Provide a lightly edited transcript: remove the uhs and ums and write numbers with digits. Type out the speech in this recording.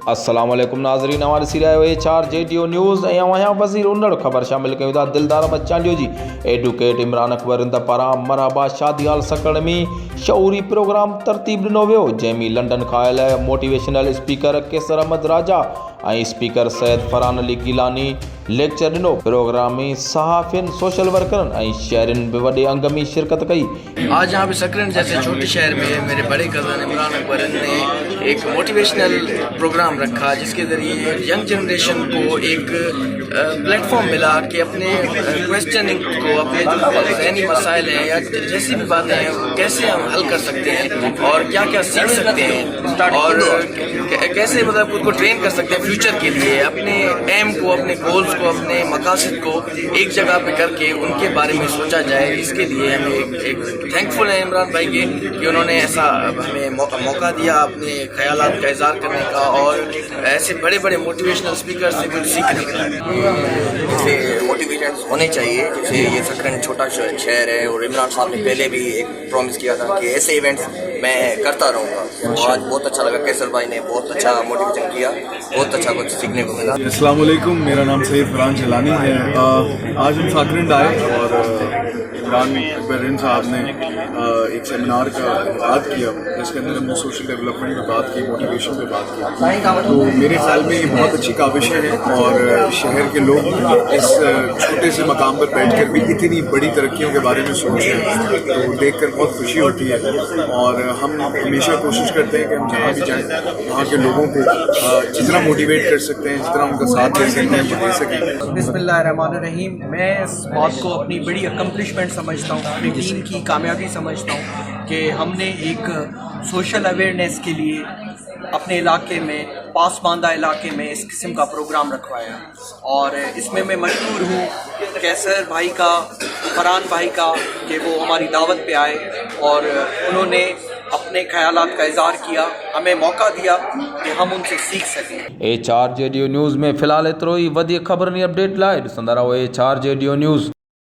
अस्सलाम वालेकुम नाज़रीन, हमारे सिराए हुए 4 JTO न्यूज़ ऐं वज़ीर उंदड़ ख़बर शामिल कयूं था। दिलदार बच्चांडियो जी एडवोकेट इमरान अकबर इंद पारां मरहबा शादी हाल सकड़ में शऊरी प्रोग्राम तरतीब ॾिनो वियो, जंहिंमें लंडन खां आयल मोटिवेशनल स्पीकर केसर अहमद राजा ऐं स्पीकर सैयद फरहान अली गिलानी लेक्चर ॾिनो। प्रोग्राम में सहाफ़ियुनि, सोशल वर्करनि ऐं शहरियुनि बि वॾे अंग में शिरकत कई। आज यहाँ पे सकरन जैसे छोटे शहर में मेरे बड़े कज़न इमरान अकबर ने एक मोटिवेशनल प्रोग्राम रखा, जिसके ज़रिए यंग जनरेशन को एक प्लेटफॉर्म मिला कि अपने क्वेश्चनिंग को, अपने जो ज़हनी मसाइल हैं या जैसी भी बातें हैं वो कैसे हम हल कर सकते हैं और क्या क्या सीख सकते हैं और कैसे मतलब खुद को ट्रेन कर सकते हैं फ्यूचर के लिए, अपने एम को, अपने गोल्स को, अपने मकासद को एक जगह पे करके उनके बारे में सोचा जाए। इसके लिए हमें एक थैंकफुल है इमरान भाई के कि उन्होंने ऐसा हमें मौका दिया अपने ख़यालात का इज़हार करने का और ऐसे बड़े बड़े मोटिवेशनल स्पीकर से कुछ सीखने का। जैसे मोटिवेशन होने चाहिए, जैसे ये सकरन छोटा शहर है और इमरान साहब ने पहले भी एक प्रॉमिस किया था कि ऐसे इवेंट्स मैं करता रहूँगा। और आज बहुत अच्छा लगा, कैसर भाई ने बहुत अच्छा मोटिवेशन किया, बहुत अच्छा कुछ सीखने को मिला। अस्सलाम वालेकुम, मेरा नाम सैयद फरहान जलानी है। आज हम साकरन आए और इमरान अकबर साहब ने एक सेमिनार का इनकाद किया, जिसके अंदर हमने सोशल डेवलपमेंट पे बात की, मोटिवेशन पे बात की। तो मेरे ख्याल में ये बहुत अच्छी काविश है और शहर के लोग इस छोटे से मकाम पर बैठ कर भी इतनी बड़ी तरक्कियों के बारे में सोच रहे हैं, तो देख कर बहुत खुशी होती है। और हम हमेशा कोशिश करते हैं कि हम जहाँ भी जाएँ वहाँ के लोगों को जितना मोटिवेट कर सकते हैं, जितना उनका साथ दे सकते हैं वो दे सकें। बिस्मिल्लाहिर्रहमानिर्रहीम। मैं इस बात को अपनी बड़ी अकम्पलिशमेंट समझता हूँ, अपनी टीम की कामयाबी समझता हूँ कि हमने एक सोशल अवेयरनेस के लिए अपने इलाके में, पासमानदा इलाके में इस किस्म का प्रोग्राम रखवाया और इसमें मैं मशहूर हूँ कैसर भाई का, फरहान भाई का कि वो हमारी दावत पे आए और उन्होंने अपने ख्यालात का इज़हार किया, हमें मौका दिया कि हम उनसे सीख सकें। A4 JTO न्यूज़ में फ़िलहाल एतिरो ई। वधीक ख़बरनि अपडेट लाइ ॾिसंदा रहो A4 JTO न्यूज़।